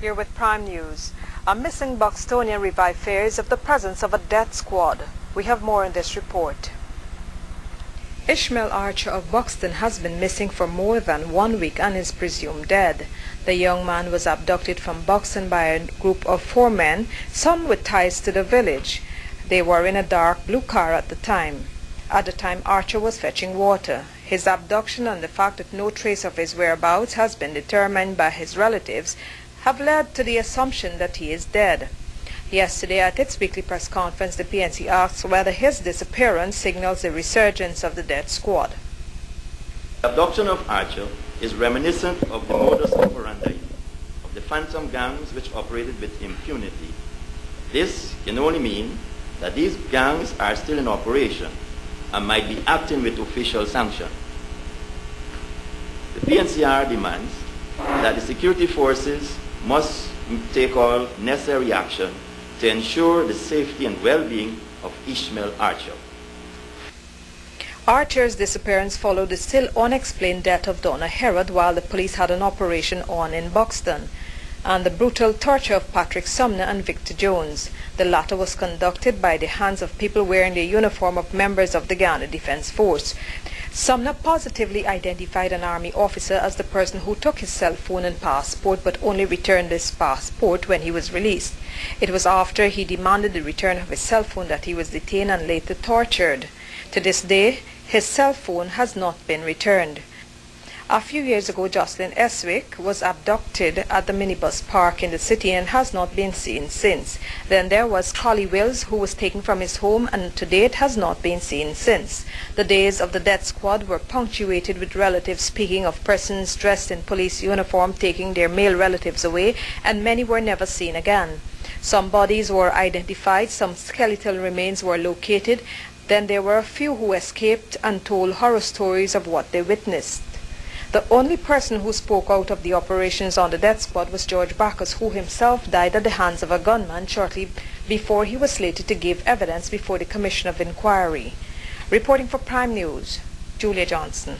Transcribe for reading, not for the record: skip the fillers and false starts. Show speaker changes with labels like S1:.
S1: Here with Prime News. A missing Buxtonian revived fears of the presence of a death squad. We have more in this report. Ishmael Archer of Buxton has been missing for more than 1 week and is presumed dead. The young man was abducted from Buxton by a group of 4 men, some with ties to the village. They were in a dark blue car at the time. At the time, Archer was fetching water. His abduction and the fact that no trace of his whereabouts has been determined by his relatives have led to the assumption that he is dead. Yesterday, at its weekly press conference, the PNC asked whether his disappearance signals the resurgence of the death squad.
S2: The abduction of Archer is reminiscent of the modus operandi of the phantom gangs which operated with impunity. This can only mean that these gangs are still in operation and might be acting with official sanction. The PNCR demands that the security forces must take all necessary action to ensure the safety and well-being of Ishmael Archer.
S1: Archer's disappearance followed the still unexplained death of Donna Herod while the police had an operation on in Buxton, and the brutal torture of Patrick Sumner and Victor Jones. The latter was conducted by the hands of people wearing the uniform of members of the Ghana Defense Force. Sumner positively identified an army officer as the person who took his cell phone and passport but only returned his passport when he was released. It was after he demanded the return of his cell phone that he was detained and later tortured. To this day, his cell phone has not been returned. A few years ago, Jocelyn Eswick was abducted at the minibus park in the city and has not been seen since. Then there was Collie Wills, who was taken from his home and to date has not been seen since. The days of the death squad were punctuated with relatives speaking of persons dressed in police uniform taking their male relatives away, and many were never seen again. Some bodies were identified, some skeletal remains were located. Then there were a few who escaped and told horror stories of what they witnessed. The only person who spoke out of the operations on the death squad was George Bacchus, who himself died at the hands of a gunman shortly before he was slated to give evidence before the Commission of Inquiry. Reporting for Prime News, Julia Johnson.